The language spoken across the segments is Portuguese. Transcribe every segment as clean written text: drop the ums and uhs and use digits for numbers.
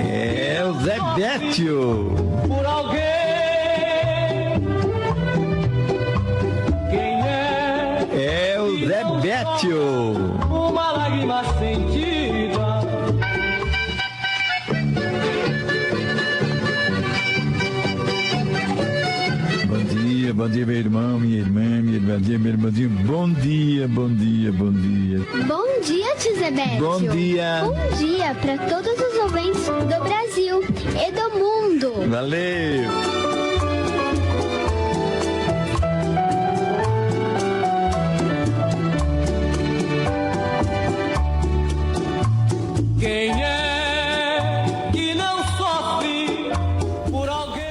É o Zé Bétio. Por alguém. Quem É o Zé Bétio. Uma lágrima sentida. Bom dia, meu irmão, minha irmã, minha irmãzinha, meu irmãozinho. Bom dia, bom dia, bom dia. Bom dia, tio Zé Bétio. Bom dia. Bom dia para todos os ouvintes do Brasil e do mundo. Valeu. Quem é que não sofre por alguém?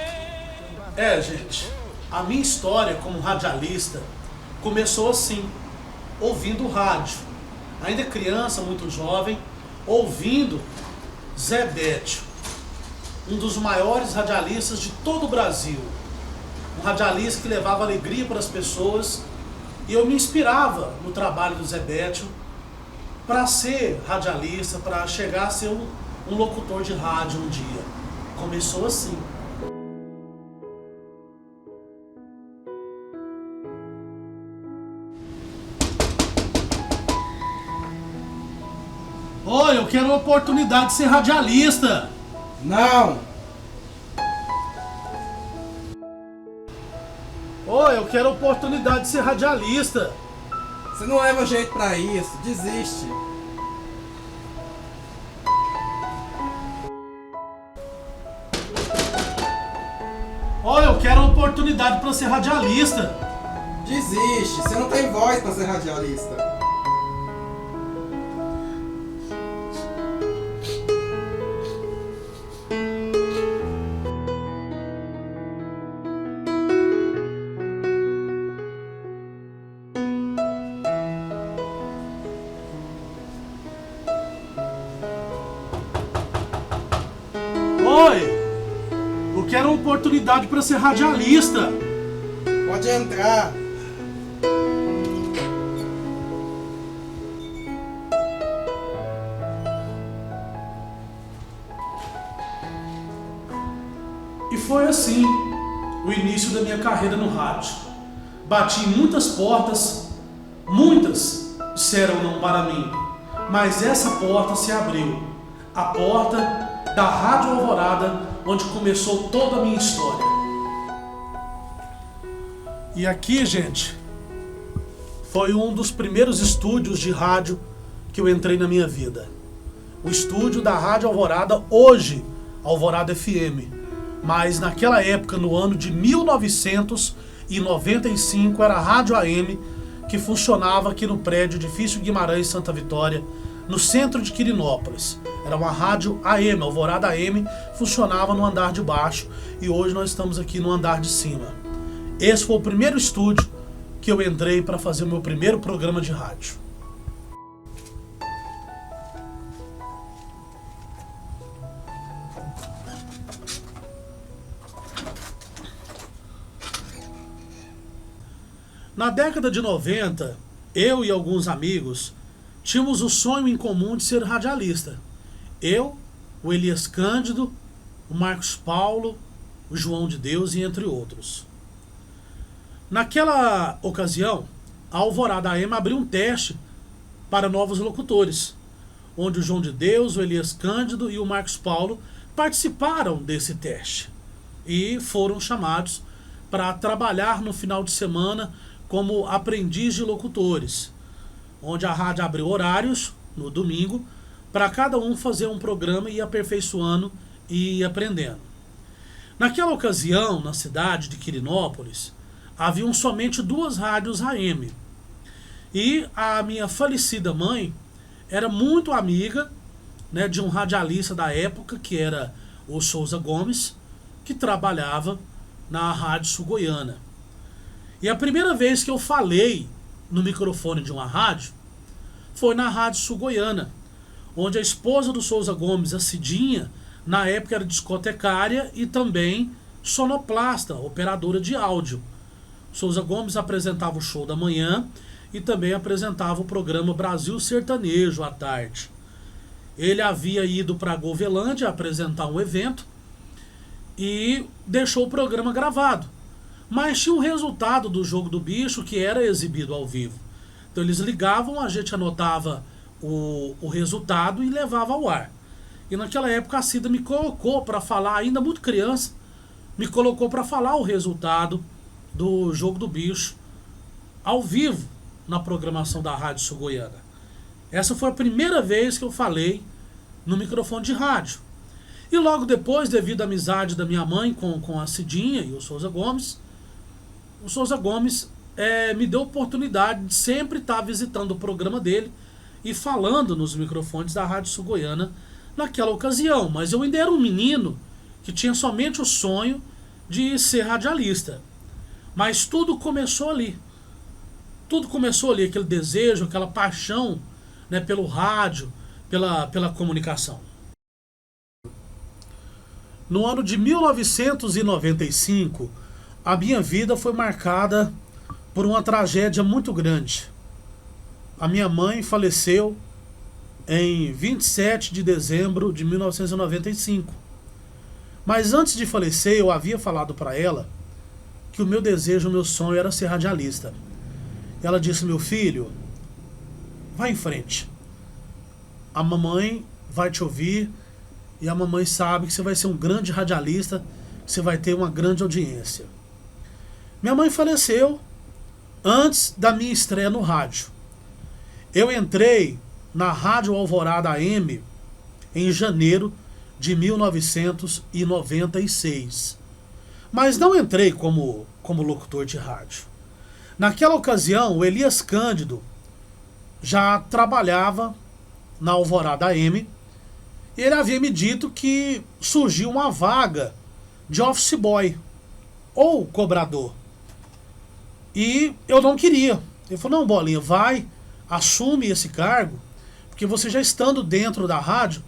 Gente, a minha história como radialista começou assim, ouvindo rádio. Ainda criança, muito jovem, ouvindo Zé Bétio, um dos maiores radialistas de todo o Brasil. Um radialista que levava alegria para as pessoas, e eu me inspirava no trabalho do Zé Bétio para ser radialista, para chegar a ser um locutor de rádio um dia. Começou assim. Oi, eu quero uma oportunidade de ser radialista. Não! Oi, eu quero a oportunidade de ser radialista. Você não leva jeito pra isso, desiste. Oi, eu quero a oportunidade para ser radialista. Desiste, você não tem voz pra ser radialista. Oi, eu quero uma oportunidade para ser radialista. Pode entrar. E foi assim o início da minha carreira no rádio. Bati em muitas portas, muitas disseram não para mim, mas essa porta se abriu. A porta da Rádio Alvorada, onde começou toda a minha história. E aqui, gente, foi um dos primeiros estúdios de rádio que eu entrei na minha vida. O estúdio da Rádio Alvorada, hoje Alvorada FM. Mas naquela época, no ano de 1995, era a Rádio AM, que funcionava aqui no prédio Edifício Guimarães, Santa Vitória, no centro de Quirinópolis. Era uma rádio AM, Alvorada AM, funcionava no andar de baixo, e hoje nós estamos aqui no andar de cima. Esse foi o primeiro estúdio que eu entrei para fazer o meu primeiro programa de rádio. Na década de 90, eu e alguns amigos tínhamos o sonho em comum de ser radialista. Eu, o Elias Cândido, o Marcos Paulo, o João de Deus e entre outros. Naquela ocasião, a Alvorada AM abriu um teste para novos locutores, onde o João de Deus, o Elias Cândido e o Marcos Paulo participaram desse teste e foram chamados para trabalhar no final de semana como aprendiz de locutores, onde a rádio abriu horários no domingo para cada um fazer um programa e ir aperfeiçoando e ir aprendendo. Naquela ocasião, na cidade de Quirinópolis, haviam somente 2 rádios AM. E a minha falecida mãe era muito amiga, né, de um radialista da época, que era o Souza Gomes, que trabalhava na Rádio Sul Goiana. E a primeira vez que eu falei no microfone de uma rádio foi na Rádio Sul Goiana, onde a esposa do Souza Gomes, a Cidinha, na época era discotecária e também sonoplasta, operadora de áudio. Souza Gomes apresentava o show da manhã e também apresentava o programa Brasil Sertanejo à tarde. Ele havia ido para Govelândia apresentar um evento e deixou o programa gravado. Mas tinha um resultado do Jogo do Bicho que era exibido ao vivo. Então eles ligavam, a gente anotava o resultado e levava ao ar. E naquela época a Cida me colocou para falar, ainda muito criança, me colocou para falar o resultado do Jogo do Bicho ao vivo na programação da Rádio Sul Goiana. Essa foi a primeira vez que eu falei no microfone de rádio. E logo depois, devido à amizade da minha mãe com a Cidinha e o Souza Gomes me deu a oportunidade de sempre estar visitando o programa dele e falando nos microfones da Rádio Sul Goiana naquela ocasião. Mas eu ainda era um menino que tinha somente o sonho de ser radialista. Mas tudo começou ali. Tudo começou ali, aquele desejo, aquela paixão, né, pelo rádio, pela comunicação. No ano de 1995, a minha vida foi marcada por uma tragédia muito grande. A minha mãe faleceu em 27 de dezembro de 1995. Mas antes de falecer, eu havia falado para ela que o meu desejo, o meu sonho era ser radialista. Ela disse: meu filho, vai em frente. A mamãe vai te ouvir e a mamãe sabe que você vai ser um grande radialista, que você vai ter uma grande audiência. Minha mãe faleceu antes da minha estreia no rádio. Eu entrei na Rádio Alvorada AM em janeiro de 1996. Mas não entrei como locutor de rádio. Naquela ocasião, o Elias Cândido já trabalhava na Alvorada AM e ele havia me dito que surgiu uma vaga de office boy ou cobrador. E eu não queria. Ele falou: não, Bolinha, vai, assume esse cargo, porque você já estando dentro da rádio,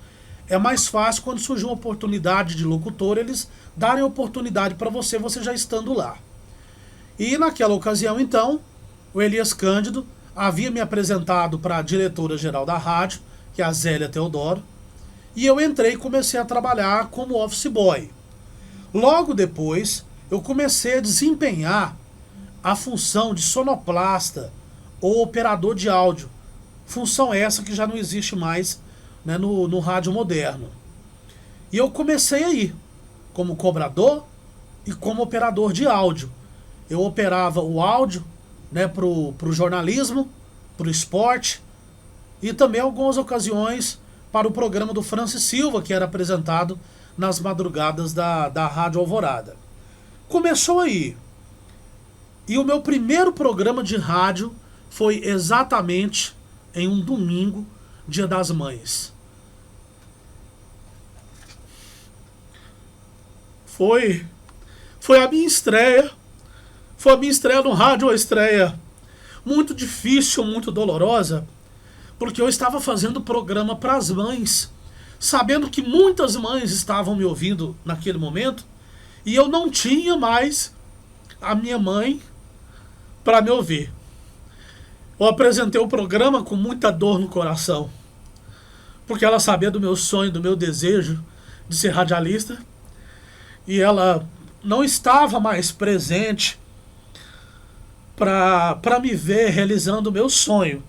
é mais fácil quando surgir uma oportunidade de locutor, eles darem oportunidade para você, você já estando lá. E naquela ocasião, então, o Elias Cândido havia me apresentado para a diretora-geral da rádio, que é a Zélia Teodoro, e eu entrei e comecei a trabalhar como office boy. Logo depois, eu comecei a desempenhar a função de sonoplasta ou operador de áudio, função essa que já não existe mais, né, no rádio moderno. E eu comecei aí, como cobrador e como operador de áudio. Eu operava o áudio, né, pro jornalismo, pro esporte e também algumas ocasiões para o programa do Francis Silva, que era apresentado nas madrugadas da Rádio Alvorada. Começou aí. E o meu primeiro programa de rádio foi exatamente em um domingo, Dia das Mães. Foi a minha estreia. Foi a minha estreia no rádio, uma estreia muito difícil, muito dolorosa, porque eu estava fazendo programa para as mães, sabendo que muitas mães estavam me ouvindo naquele momento, e eu não tinha mais a minha mãe para me ouvir. Eu apresentei o programa com muita dor no coração, porque ela sabia do meu sonho, do meu desejo de ser radialista, e ela não estava mais presente para me ver realizando o meu sonho.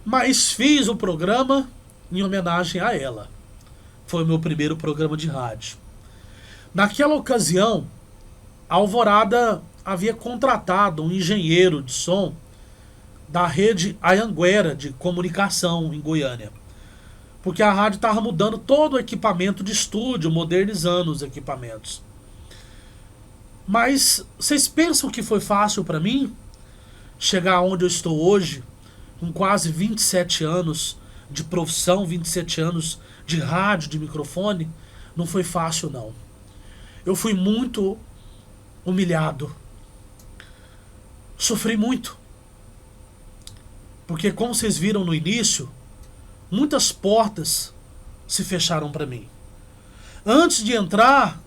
Mas fiz o programa em homenagem a ela. Foi o meu primeiro programa de rádio. Naquela ocasião, a Alvorada havia contratado um engenheiro de som da rede Anhanguera de comunicação em Goiânia. Porque a rádio estava mudando todo o equipamento de estúdio, modernizando os equipamentos. Mas vocês pensam que foi fácil para mim chegar onde eu estou hoje, com quase 27 anos de profissão, 27 anos de rádio, de microfone? Não foi fácil, não. Eu fui muito humilhado. Sofri muito. Porque, como vocês viram no início, muitas portas se fecharam para mim. Antes de entrar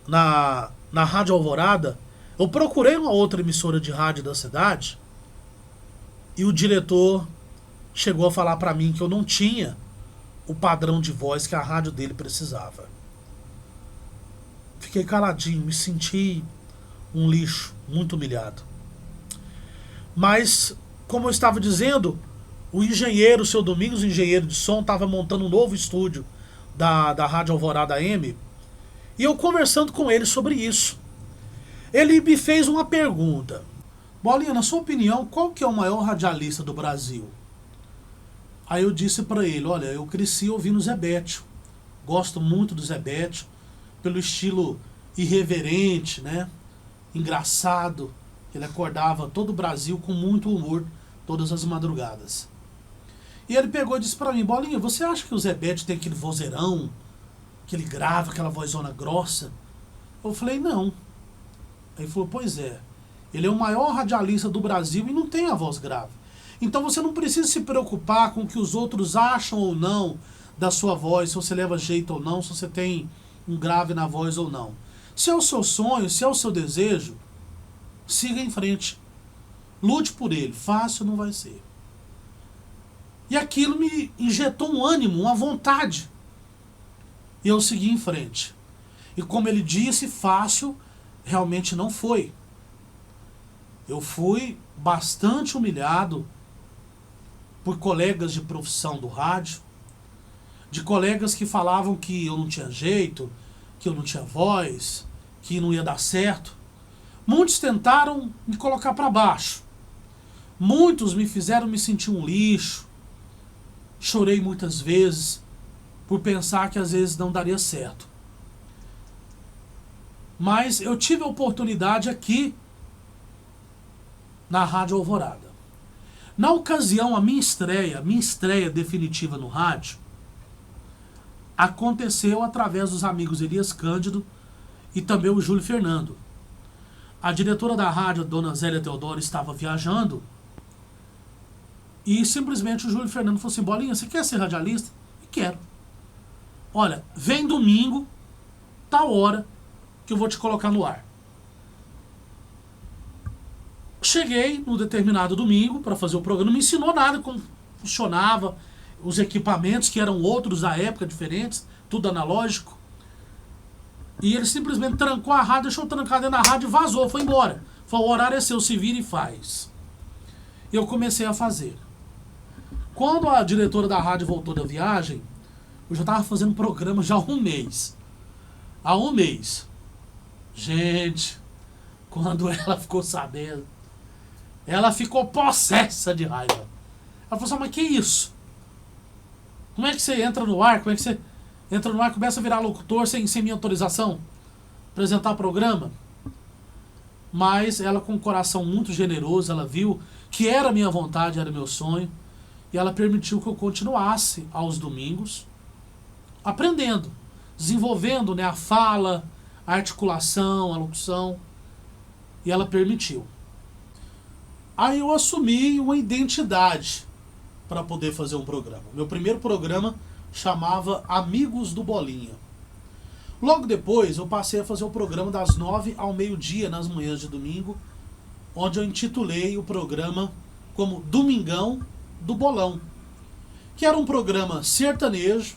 na Rádio Alvorada, eu procurei uma outra emissora de rádio da cidade e o diretor chegou a falar para mim que eu não tinha o padrão de voz que a rádio dele precisava. Fiquei caladinho, me senti um lixo, muito humilhado. Mas, como eu estava dizendo, o engenheiro, o seu Domingos, o engenheiro de som, estava montando um novo estúdio da Rádio Alvorada AM, e eu conversando com ele sobre isso. Ele me fez uma pergunta. Bolinha, na sua opinião, qual que é o maior radialista do Brasil? Aí eu disse para ele, olha, eu cresci ouvindo Zé Bétio. Gosto muito do Zé Bétio, pelo estilo irreverente, né? Engraçado. Ele acordava todo o Brasil com muito humor, todas as madrugadas. E ele pegou e disse para mim, Bolinha, você acha que o Zé Bétio tem aquele vozeirão, aquele grave, aquela vozona grossa? Eu falei, não. Aí ele falou, pois é, ele é o maior radialista do Brasil e não tem a voz grave. Então você não precisa se preocupar com o que os outros acham ou não da sua voz, se você leva jeito ou não, se você tem um grave na voz ou não. Se é o seu sonho, se é o seu desejo, siga em frente. Lute por ele, fácil não vai ser. E aquilo me injetou um ânimo, uma vontade. E eu segui em frente. E como ele disse, fácil realmente não foi. Eu fui bastante humilhado por colegas de profissão do rádio, de colegas que falavam que eu não tinha jeito, que eu não tinha voz, que não ia dar certo. Muitos tentaram me colocar para baixo. Muitos me fizeram me sentir um lixo. Chorei muitas vezes por pensar que às vezes não daria certo. Mas eu tive a oportunidade aqui na Rádio Alvorada. Na ocasião, a minha estreia definitiva no rádio, aconteceu através dos amigos Elias Cândido e também o Júlio Fernando. A diretora da rádio, a dona Zélia Teodoro, estava viajando e simplesmente o Júlio Fernando falou assim, Bolinha, você quer ser radialista? E quero. Olha, vem domingo, tal hora, que eu vou te colocar no ar. Cheguei no determinado domingo para fazer o programa, não me ensinou nada como funcionava, os equipamentos que eram outros da época, diferentes, tudo analógico. E ele simplesmente trancou a rádio, deixou trancada na rádio e vazou, foi embora. Falou, o horário é seu, se vira e faz. E eu comecei a fazer. Quando a diretora da rádio voltou da viagem, eu já estava fazendo programa já há um mês. Há um mês. Gente, quando ela ficou sabendo, ela ficou possessa de raiva. Ela falou assim, mas que isso? Como é que você entra no ar? Como é que você entra no ar e começa a virar locutor sem minha autorização? Apresentar programa? Mas ela, com um coração muito generoso, ela viu que era minha vontade, era meu sonho, e ela permitiu que eu continuasse aos domingos aprendendo, desenvolvendo, né, a fala, a articulação, a locução, e ela permitiu. Aí eu assumi uma identidade para poder fazer um programa. Meu primeiro programa chamava Amigos do Bolinha. Logo depois eu passei a fazer o programa das 9 ao meio-dia nas manhãs de domingo, onde eu intitulei o programa como Domingão do Bolão, que era um programa sertanejo,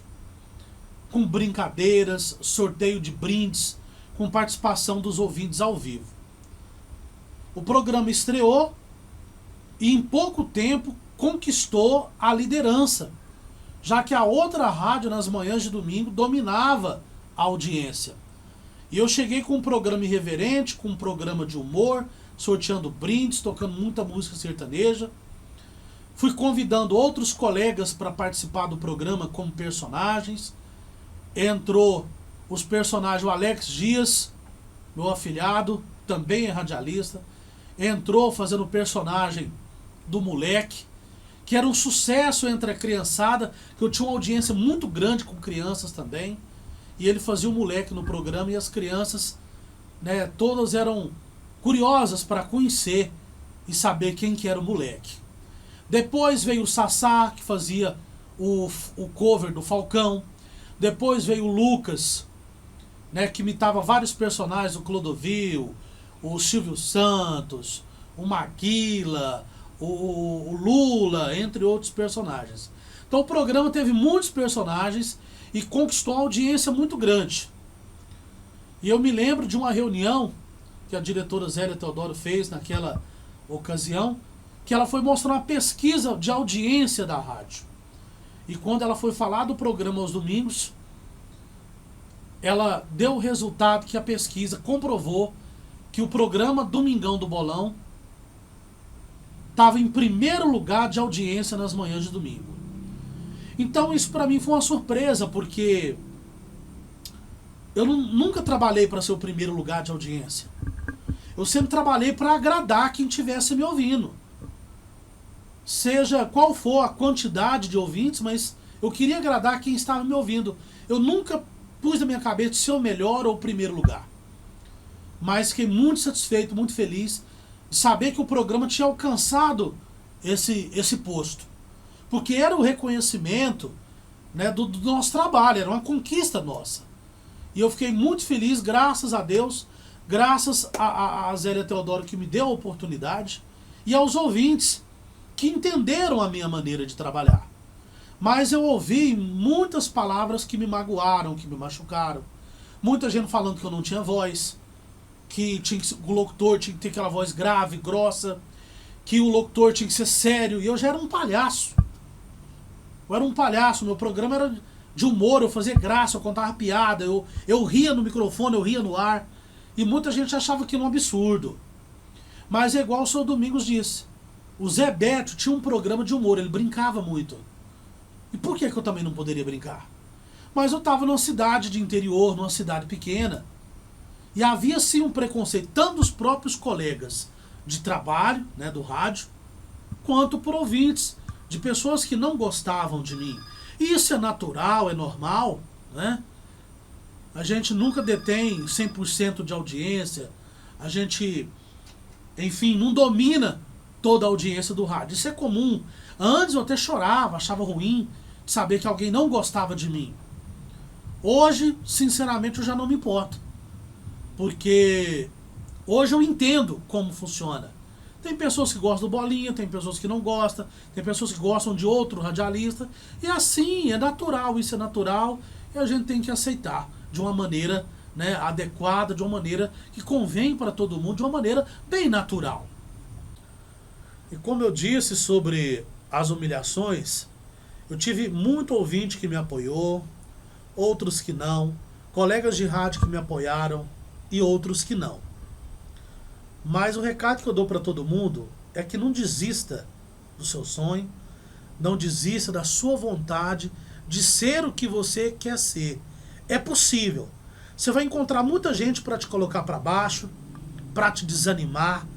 com brincadeiras, sorteio de brindes, com participação dos ouvintes ao vivo. O programa estreou e em pouco tempo conquistou a liderança, já que a outra rádio nas manhãs de domingo dominava a audiência. E eu cheguei com um programa irreverente, com um programa de humor, sorteando brindes, tocando muita música sertaneja. Fui convidando outros colegas para participar do programa como personagens. Entrou os personagens, o Alex Dias, meu afilhado, também é radialista. Entrou fazendo o personagem do moleque, que era um sucesso entre a criançada, que eu tinha uma audiência muito grande com crianças também. E ele fazia o moleque no programa e as crianças, né, todas eram curiosas para conhecer e saber quem que era o moleque. Depois veio o Sassá, que fazia o cover do Falcão. Depois veio o Lucas, né, que imitava vários personagens, o Clodovil, o Silvio Santos, o Maquila, o Lula, entre outros personagens. Então o programa teve muitos personagens e conquistou uma audiência muito grande. E eu me lembro de uma reunião que a diretora Zélia Teodoro fez naquela ocasião, que ela foi mostrar uma pesquisa de audiência da rádio. E quando ela foi falar do programa aos domingos, ela deu o resultado que a pesquisa comprovou que o programa Domingão do Bolão estava em primeiro lugar de audiência nas manhãs de domingo. Então isso para mim foi uma surpresa, porque eu nunca trabalhei para ser o primeiro lugar de audiência. Eu sempre trabalhei para agradar quem estivesse me ouvindo. Seja qual for a quantidade de ouvintes, mas eu queria agradar quem estava me ouvindo. Eu nunca pus na minha cabeça ser o melhor ou o primeiro lugar. Mas fiquei muito satisfeito, muito feliz de saber que o programa tinha alcançado esse posto. Porque era o reconhecimento, né, do nosso trabalho, era uma conquista nossa. E eu fiquei muito feliz, graças a Deus, graças a Zélia Teodoro que me deu a oportunidade, e aos ouvintes que entenderam a minha maneira de trabalhar. Mas eu ouvi muitas palavras que me magoaram, que me machucaram. Muita gente falando que eu não tinha voz, que o locutor tinha que ter aquela voz grave, grossa, que o locutor tinha que ser sério, e eu já era um palhaço. Eu era um palhaço, meu programa era de humor, eu fazia graça, eu contava piada, eu ria no microfone, eu ria no ar, e muita gente achava aquilo um absurdo. Mas é igual o Sr. Domingos disse, o Zé Beto tinha um programa de humor, ele brincava muito. E por que eu também não poderia brincar? Mas eu estava numa cidade de interior, numa cidade pequena, e havia sim um preconceito, tanto dos próprios colegas de trabalho, né, do rádio, quanto por ouvintes, de pessoas que não gostavam de mim. E isso é natural, é normal, né? A gente nunca detém 100% de audiência, a gente, enfim, não domina toda a audiência do rádio. Isso é comum. Antes eu até chorava, achava ruim de saber que alguém não gostava de mim. Hoje, sinceramente, eu já não me importo. Porque hoje eu entendo como funciona. Tem pessoas que gostam do Bolinha, tem pessoas que não gostam, tem pessoas que gostam de outro radialista. E assim, é natural, isso é natural, e a gente tem que aceitar de uma maneira, né, adequada, de uma maneira que convém para todo mundo, de uma maneira bem natural. E como eu disse sobre as humilhações, eu tive muito ouvinte que me apoiou, outros que não, colegas de rádio que me apoiaram e outros que não. Mas o recado que eu dou para todo mundo é que não desista do seu sonho, não desista da sua vontade de ser o que você quer ser. É possível. Você vai encontrar muita gente para te colocar para baixo, para te desanimar,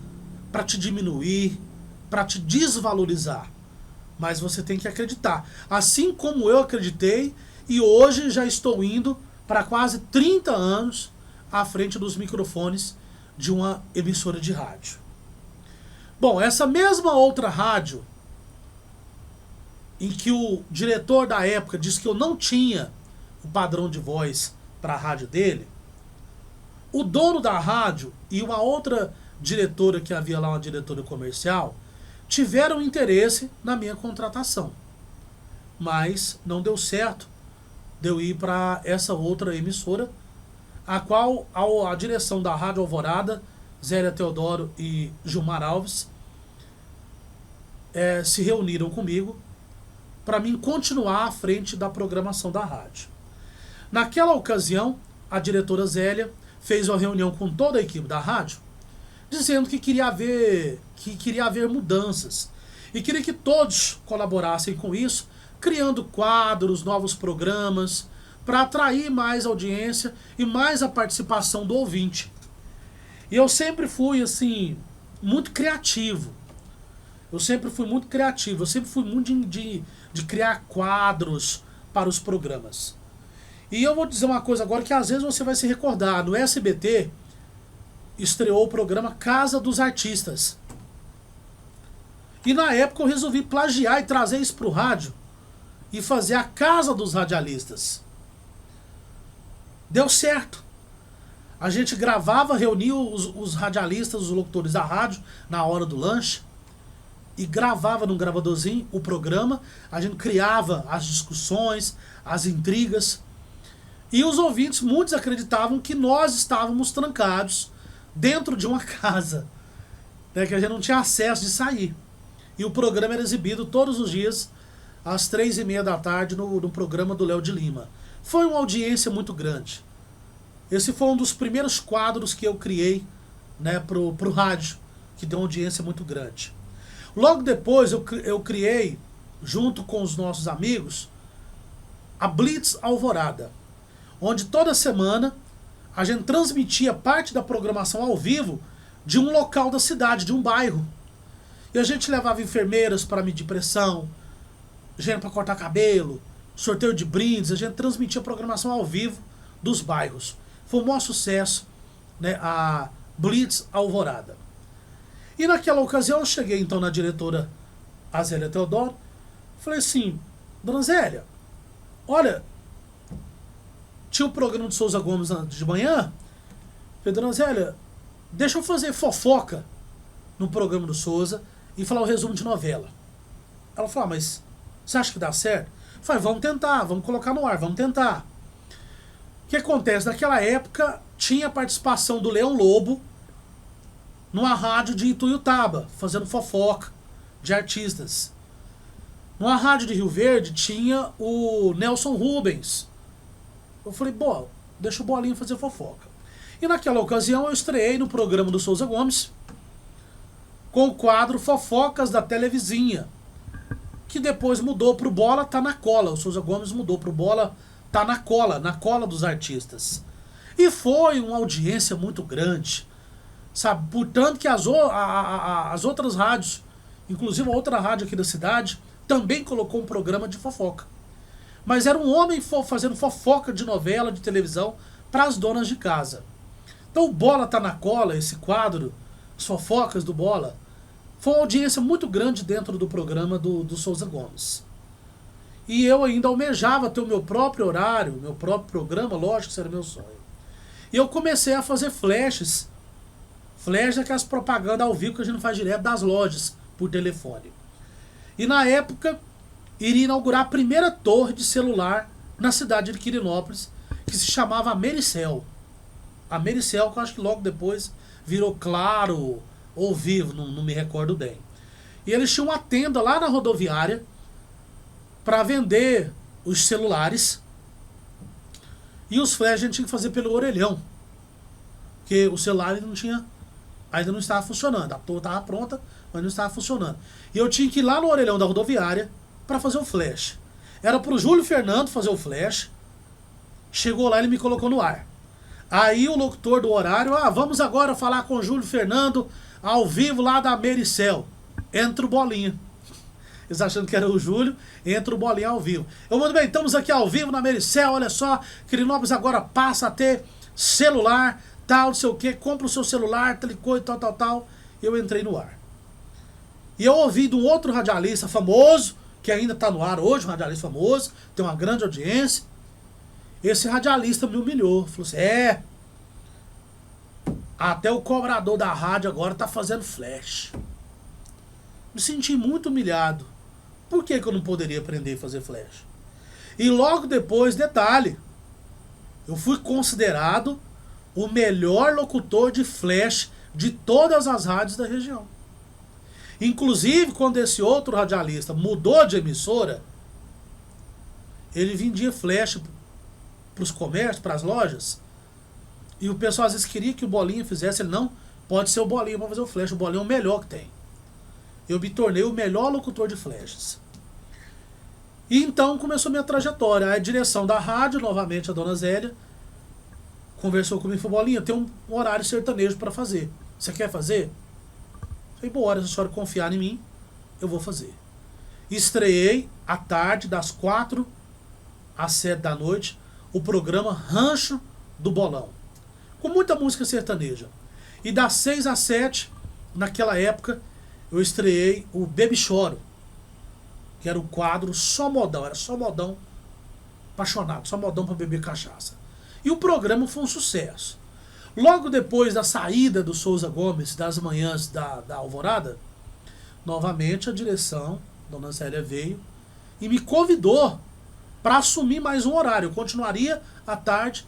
para te diminuir, para te desvalorizar. Mas você tem que acreditar. Assim como eu acreditei, e hoje já estou indo para quase 30 anos à frente dos microfones de uma emissora de rádio. Bom, essa mesma outra rádio, em que o diretor da época disse que eu não tinha o padrão de voz para a rádio dele, o dono da rádio e uma outra diretora que havia lá, uma diretora comercial, tiveram interesse na minha contratação. Mas não deu certo de eu ir para essa outra emissora, a qual a direção da Rádio Alvorada, Zélia Teodoro e Gilmar Alves, se reuniram comigo para mim continuar à frente da programação da rádio. Naquela ocasião, a diretora Zélia fez uma reunião com toda a equipe da rádio, dizendo que queria haver mudanças e queria que todos colaborassem com isso, criando quadros, novos programas, para atrair mais audiência e mais a participação do ouvinte. E eu sempre fui, assim, muito criativo. Eu sempre fui muito de criar quadros para os programas. E eu vou dizer uma coisa agora que às vezes você vai se recordar. No SBT estreou o programa Casa dos Artistas. E na época eu resolvi plagiar e trazer isso para o rádio e fazer a Casa dos Radialistas. Deu certo. A gente gravava, reunia os radialistas, os locutores da rádio na hora do lanche e gravava num gravadorzinho o programa. A gente criava as discussões, as intrigas. E os ouvintes, muitos acreditavam que nós estávamos trancados dentro de uma casa, né, que a gente não tinha acesso de sair. E o programa era exibido todos os dias, às 3h30 da tarde, no programa do Léo de Lima. Foi uma audiência muito grande. Esse foi um dos primeiros quadros que eu criei, né, pro rádio, que deu uma audiência muito grande. Logo depois eu criei, junto com os nossos amigos, a Blitz Alvorada, onde toda semana a gente transmitia parte da programação ao vivo de um local da cidade, de um bairro. E a gente levava enfermeiras para medir pressão, gente para cortar cabelo, sorteio de brindes. A gente transmitia a programação ao vivo dos bairros. Foi um maior sucesso, né, a Blitz Alvorada. E naquela ocasião eu cheguei então na diretora Azélia Teodoro, falei assim: Dona Zélia, olha, tinha um programa de Souza Gomes de manhã. Falei: Dona Zélia, deixa eu fazer fofoca no programa do Souza e falar o resumo de novela. Ela falou: mas você acha que dá certo? Eu falei: vamos tentar, vamos colocar no ar, vamos tentar. O que acontece? Naquela época tinha a participação do Leão Lobo numa rádio de Ituiutaba, fazendo fofoca de artistas. Numa rádio de Rio Verde tinha o Nelson Rubens. Eu falei: bom, deixa o Bolinha fazer fofoca. E naquela ocasião eu estreiei no programa do Souza Gomes com o quadro Fofocas da Televizinha, que depois mudou pro Bola Tá na Cola. O Souza Gomes mudou pro Bola Tá na cola dos artistas. E foi uma audiência muito grande, sabe? Portanto que as outras rádios, inclusive a outra rádio aqui da cidade, também colocou um programa de fofoca. Mas era um homem fazendo fofoca de novela, de televisão, para as donas de casa. Então o Bola Tá na Cola, esse quadro, as fofocas do Bola, foi uma audiência muito grande dentro do programa do Souza Gomes. E eu ainda almejava ter o meu próprio horário, meu próprio programa, lógico que isso era meu sonho. E eu comecei a fazer flashes. Flash é aquelas propagandas ao vivo que a gente faz direto das lojas, por telefone. E na época, iria inaugurar a primeira torre de celular na cidade de Quirinópolis, que se chamava Americel. Americel, que eu acho que logo depois virou Claro ou Vivo, não me recordo bem. E eles tinham uma tenda lá na rodoviária para vender os celulares. E os flash a gente tinha que fazer pelo orelhão, porque o celular ainda não estava funcionando. A torre estava pronta, mas não estava funcionando. E eu tinha que ir lá no orelhão da rodoviária para fazer o flash. Era pro Júlio Fernando fazer o flash. Chegou lá, ele me colocou no ar. Aí o locutor do horário: vamos agora falar com o Júlio Fernando ao vivo lá da Americel. Entra o Bolinha. Eles achando que era o Júlio, entra o Bolinha ao vivo. Eu mando bem, estamos aqui ao vivo na Americel, olha só, Quirinópolis agora passa a ter celular, tal, não sei o que, compra o seu celular, tal, tal. Eu entrei no ar. E eu ouvi de um outro radialista famoso, que ainda está no ar hoje, um radialista famoso, tem uma grande audiência. Esse radialista me humilhou, falou assim: até o cobrador da rádio agora está fazendo flash. Me senti muito humilhado. Por que eu não poderia aprender a fazer flash? E logo depois, detalhe, eu fui considerado o melhor locutor de flash de todas as rádios da região. Inclusive, quando esse outro radialista mudou de emissora, ele vendia flash para os comércios, para as lojas, e o pessoal às vezes queria que o Bolinha fizesse. Ele: não, pode ser o Bolinha para fazer o flash, o Bolinha é o melhor que tem. Eu me tornei o melhor locutor de flashes. E então começou minha trajetória. A direção da rádio, novamente a dona Zélia, conversou comigo e falou: Bolinha, tem um horário sertanejo para fazer. Você quer fazer? Falei: bora, se a senhora confiar em mim, eu vou fazer. Estreiei à tarde, das 4 às 7 da noite, o programa Rancho do Bolão, com muita música sertaneja. E das 6 às 7, naquela época, eu estreiei o Bebe Choro, que era o quadro só modão, era só modão apaixonado, só modão para beber cachaça. E o programa foi um sucesso. Logo depois da saída do Souza Gomes das manhãs da Alvorada, novamente a direção, Dona Zélia veio e me convidou para assumir mais um horário. Eu continuaria à tarde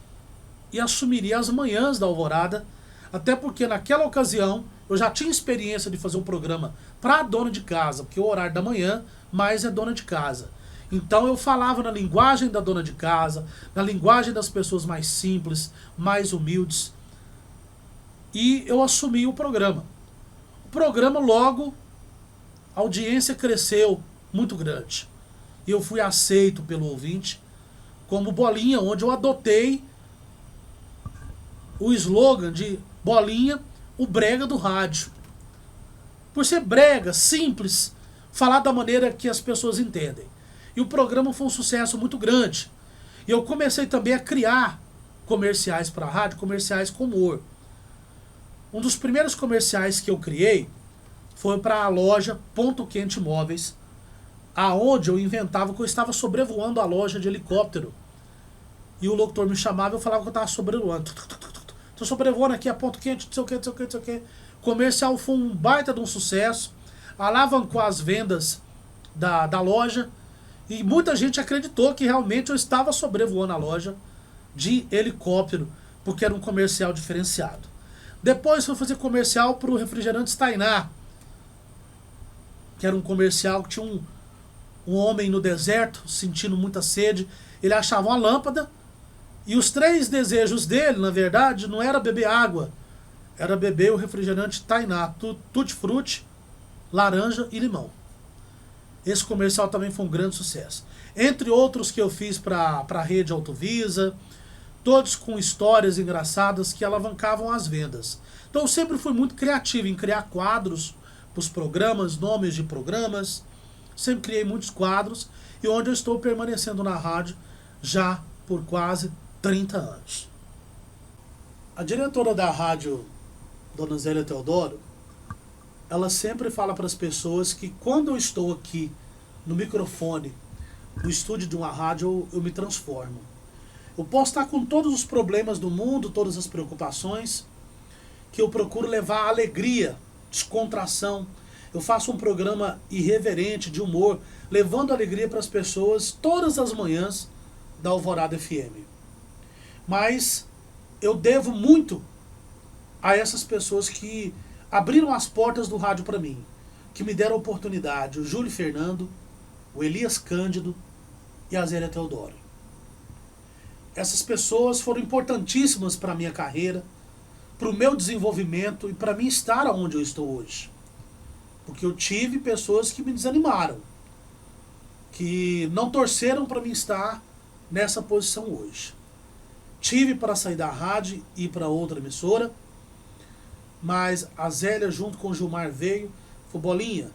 e assumiria as manhãs da Alvorada, até porque naquela ocasião eu já tinha experiência de fazer um programa para a dona de casa, porque o horário da manhã mais é dona de casa. Então eu falava na linguagem da dona de casa, na linguagem das pessoas mais simples, mais humildes, e eu assumi o programa. O programa logo, a audiência cresceu muito grande. E eu fui aceito pelo ouvinte como Bolinha, onde eu adotei o slogan de Bolinha, o brega do rádio. Por ser brega, simples, falar da maneira que as pessoas entendem. E o programa foi um sucesso muito grande. E eu comecei também a criar comerciais para a rádio, comerciais com humor. Um dos primeiros comerciais que eu criei foi para a loja Ponto Quente Móveis, aonde eu inventava que eu estava sobrevoando a loja de helicóptero. E o locutor me chamava e eu falava que eu estava sobrevoando. Estou sobrevoando aqui a Ponto Quente, não sei o que, não sei o que, não sei o que. O comercial foi um baita de um sucesso, alavancou as vendas da loja, e muita gente acreditou que realmente eu estava sobrevoando a loja de helicóptero, porque era um comercial diferenciado. Depois fui fazer comercial para o refrigerante Tainá, que era um comercial que tinha um homem no deserto, sentindo muita sede. Ele achava uma lâmpada, e os 3 desejos dele, na verdade, não era beber água, era beber o refrigerante Tainá, tutti-frutti, laranja e limão. Esse comercial também foi um grande sucesso. Entre outros que eu fiz para a rede Autovisa, todos com histórias engraçadas que alavancavam as vendas. Então eu sempre fui muito criativo em criar quadros para os programas, nomes de programas. Sempre criei muitos quadros e onde eu estou permanecendo na rádio já por quase 30 anos. A diretora da rádio, Dona Zélia Teodoro, ela sempre fala para as pessoas que quando eu estou aqui no microfone, no estúdio de uma rádio, eu me transformo. Eu posso estar com todos os problemas do mundo, todas as preocupações, que eu procuro levar alegria, descontração. Eu faço um programa irreverente, de humor, levando alegria para as pessoas todas as manhãs da Alvorada FM. Mas eu devo muito a essas pessoas que abriram as portas do rádio para mim, que me deram a oportunidade, o Júlio Fernando, o Elias Cândido e a Zélia Teodoro. Essas pessoas foram importantíssimas para a minha carreira, para o meu desenvolvimento e para mim estar onde eu estou hoje. Porque eu tive pessoas que me desanimaram, que não torceram para mim estar nessa posição hoje. Tive para sair da rádio e ir para outra emissora, mas a Zélia junto com o Gilmar veio, falou: Bolinha,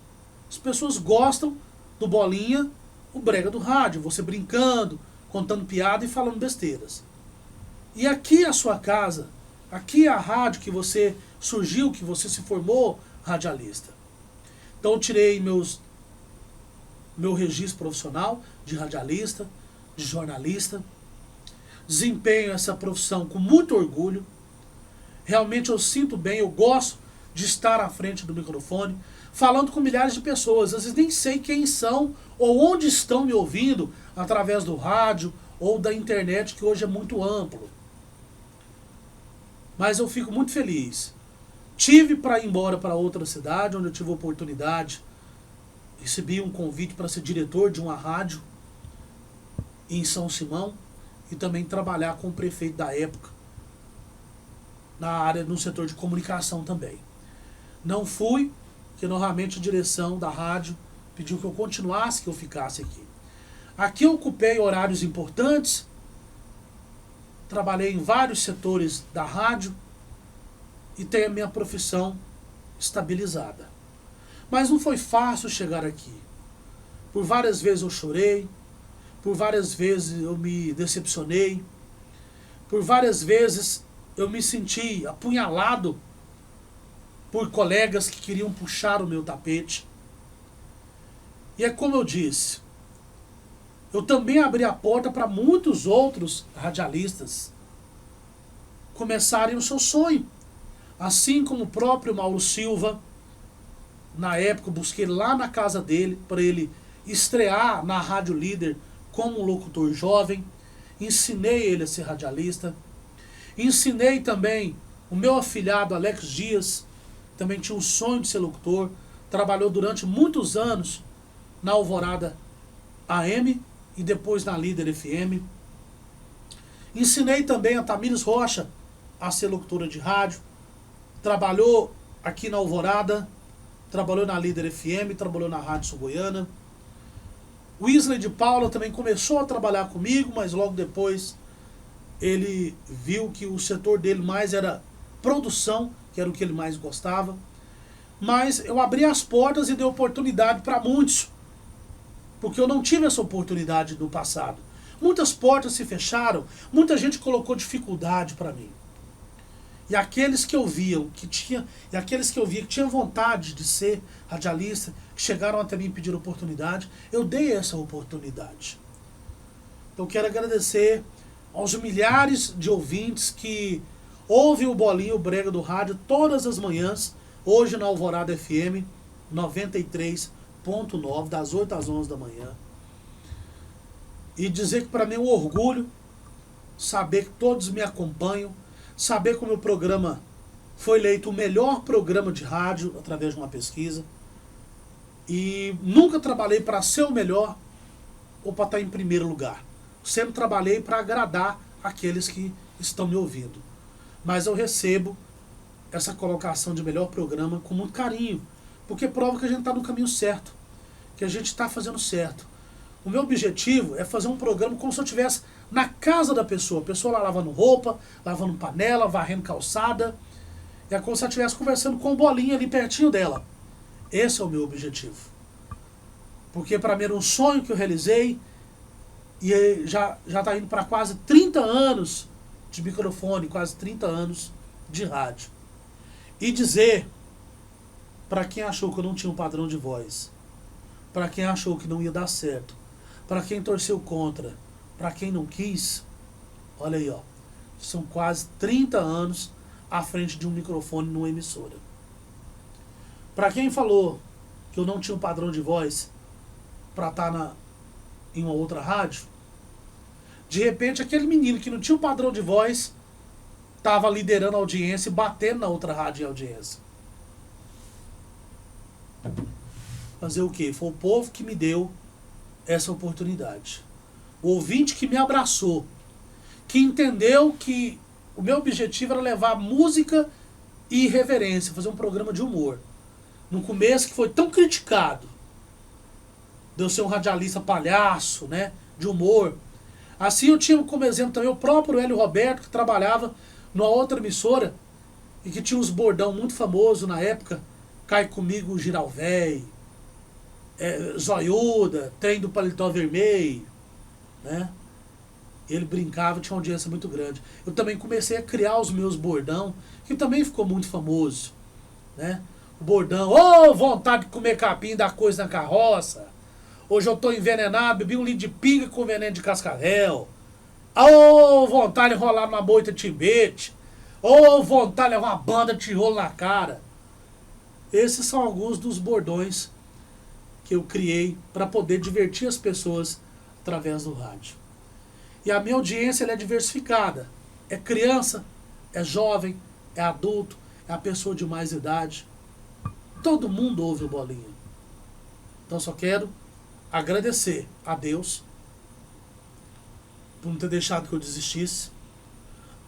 as pessoas gostam do Bolinha, o brega do rádio, você brincando, contando piada e falando besteiras. E aqui é a sua casa, aqui é a rádio que você surgiu, que você se formou radialista. Então eu tirei meu registro profissional de radialista, de jornalista, desempenho essa profissão com muito orgulho. Realmente eu sinto bem, eu gosto de estar à frente do microfone, falando com milhares de pessoas. Às vezes nem sei quem são ou onde estão me ouvindo, através do rádio ou da internet, que hoje é muito amplo. Mas eu fico muito feliz. Tive para ir embora para outra cidade, onde eu tive a oportunidade, recebi um convite para ser diretor de uma rádio em São Simão e também trabalhar com o prefeito da época, na área, no setor de comunicação também. Não fui, porque novamente a direção da rádio pediu que eu continuasse, que eu ficasse aqui. Aqui eu ocupei horários importantes, trabalhei em vários setores da rádio e tenho a minha profissão estabilizada. Mas não foi fácil chegar aqui. Por várias vezes eu chorei, por várias vezes eu me decepcionei, por várias vezes eu me senti apunhalado por colegas que queriam puxar o meu tapete. E é como eu disse, eu também abri a porta para muitos outros radialistas começarem o seu sonho. Assim como o próprio Mauro Silva, Na época, eu busquei lá na casa dele para ele estrear na Rádio Líder como um locutor jovem. Ensinei ele a ser radialista. Ensinei também o meu afilhado Alex Dias, também tinha um sonho de ser locutor. Trabalhou durante muitos anos na Alvorada AM e depois na Líder FM. Ensinei também a Tamires Rocha a ser locutora de rádio. Trabalhou aqui na Alvorada, trabalhou na Líder FM, trabalhou na Rádio Sul Goiana. O Wesley de Paula também começou a trabalhar comigo, mas logo depois ele viu que o setor dele mais era produção, que era o que ele mais gostava. Mas eu abri as portas e dei oportunidade para muitos, porque eu não tive essa oportunidade no passado. Muitas portas se fecharam, muita gente colocou dificuldade para mim. E aqueles que eu via que tinham vontade de ser radialista, que chegaram até mim e pediram oportunidade, eu dei essa oportunidade. Então quero agradecer aos milhares de ouvintes que ouvem o Bolinho, o Brega do Rádio todas as manhãs, hoje na Alvorada FM 93.9, das 8 às 11 da manhã. E dizer que para mim é um orgulho saber que todos me acompanham, saber que o meu programa foi eleito o melhor programa de rádio através de uma pesquisa. E nunca trabalhei para ser o melhor ou para estar em primeiro lugar. Sempre trabalhei para agradar aqueles que estão me ouvindo. Mas eu recebo essa colocação de melhor programa com muito carinho, porque prova que a gente está no caminho certo, que a gente está fazendo certo. O meu objetivo é fazer um programa como se eu estivesse na casa da pessoa. A pessoa lá lavando roupa, lavando panela, varrendo calçada. É como se ela estivesse conversando com o Bolinha ali pertinho dela. Esse é o meu objetivo. Porque para mim era um sonho que eu realizei e já está indo para quase 30 anos de microfone, quase 30 anos de rádio. E dizer para quem achou que eu não tinha um padrão de voz, para quem achou que não ia dar certo, para quem torceu contra, para quem não quis, olha aí, ó, são quase 30 anos à frente de um microfone numa emissora. Para quem falou que eu não tinha um padrão de voz para estar em uma outra rádio, de repente aquele menino que não tinha um padrão de voz estava liderando a audiência e batendo na outra rádio em audiência. Fazer o quê? Foi o povo que me deu essa oportunidade. O ouvinte que me abraçou, que entendeu que o meu objetivo era levar música e irreverência, fazer um programa de humor. No começo, que foi tão criticado, de eu ser um radialista palhaço, né, de humor. Assim eu tinha como exemplo também o próprio Hélio Roberto, que trabalhava numa outra emissora e que tinha uns bordão muito famosos na época. Cai comigo, Giralvéi, Zoiuda, Trem do Paletó Vermelho, né? Ele brincava, tinha uma audiência muito grande. Eu também comecei a criar os meus bordão, que também ficou muito famoso, né? O bordão, vontade de comer capim, dar coisa na carroça. Hoje eu tô envenenado, bebi 1 litro de pinga com veneno de cascavel. Vontade de rolar numa moita tibete. Vontade de levar uma banda de tijolo na cara. Esses são alguns dos bordões que eu criei para poder divertir as pessoas através do rádio. E a minha audiência ela é diversificada. É criança, é jovem, é adulto, é a pessoa de mais idade. Todo mundo ouve o Bolinha. Então só quero agradecer a Deus por não ter deixado que eu desistisse.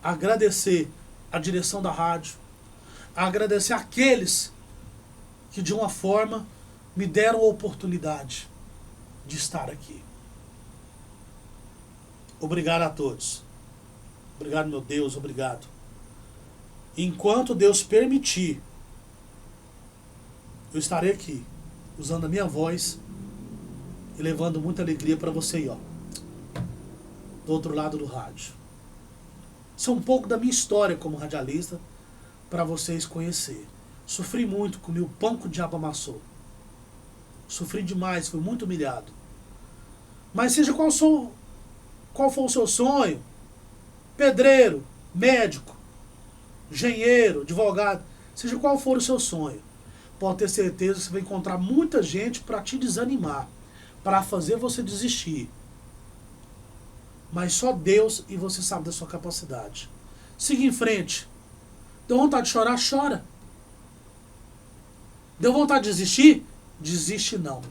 Agradecer a direção da rádio. Agradecer aqueles que de uma forma me deram a oportunidade de estar aqui. Obrigado a todos. Obrigado, meu Deus, obrigado. Enquanto Deus permitir, eu estarei aqui, usando a minha voz e levando muita alegria para você aí, ó, do outro lado do rádio. Isso é um pouco da minha história como radialista, para vocês conhecerem. Sofri muito, comi o pão que o diabo amassou. Sofri demais, fui muito humilhado. Mas seja qual for o seu sonho, pedreiro, médico, engenheiro, advogado, seja qual for o seu sonho, pode ter certeza que você vai encontrar muita gente para te desanimar, para fazer você desistir. Mas só Deus e você sabe da sua capacidade. Siga em frente. Deu vontade de chorar? Chora. Deu vontade de desistir? Desiste não.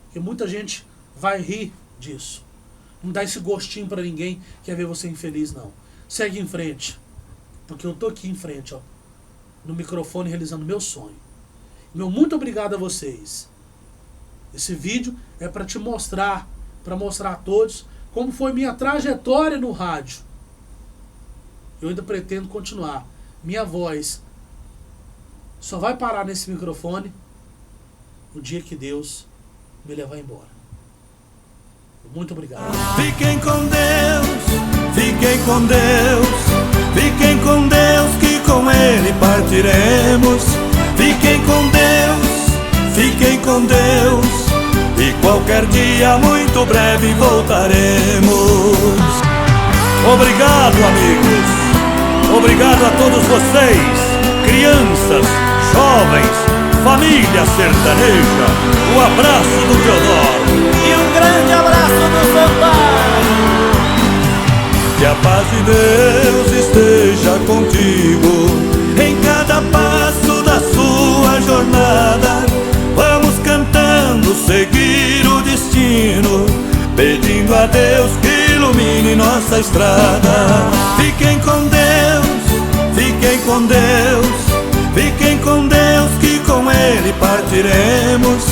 Porque muita gente vai rir disso. Não dá esse gostinho pra ninguém que quer ver você infeliz, não. Segue em frente. Porque eu tô aqui em frente, ó, no microfone, realizando meu sonho. Meu muito obrigado a vocês. Esse vídeo é para te mostrar, para mostrar a todos como foi minha trajetória no rádio. Eu ainda pretendo continuar. Minha voz só vai parar nesse microfone o dia que Deus me levar embora. Muito obrigado. Fiquem com Deus, fiquem com Deus, fiquem com Deus que com Ele partiremos. Fiquem com Deus, fiquem com Deus, e qualquer dia muito breve voltaremos. Obrigado, amigos. Obrigado a todos vocês, crianças, jovens, família sertaneja. O abraço do Teodoro. E um grande abraço do Sampaio. Que a paz de Deus esteja contigo em cada passo da sua jornada. Vamos cantando, seguir o destino, pedindo a Deus que ilumine nossa estrada. Fiquem com Deus, fiquem com Deus, fiquem com Deus que com Ele partiremos.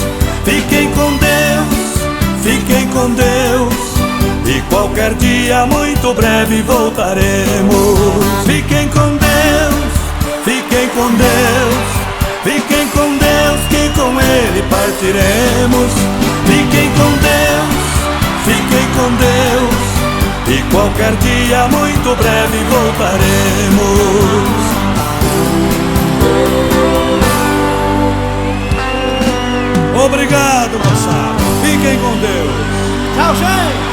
Fiquem com Deus, fiquem com Deus, e qualquer dia muito breve voltaremos. Fiquem com Deus, fiquem com Deus, fiquem com Deus que com Ele partiremos. Fiquem com Deus, fiquem com Deus, e qualquer dia muito breve voltaremos. Obrigado, moçada. Fiquem com Deus. Tchau, gente.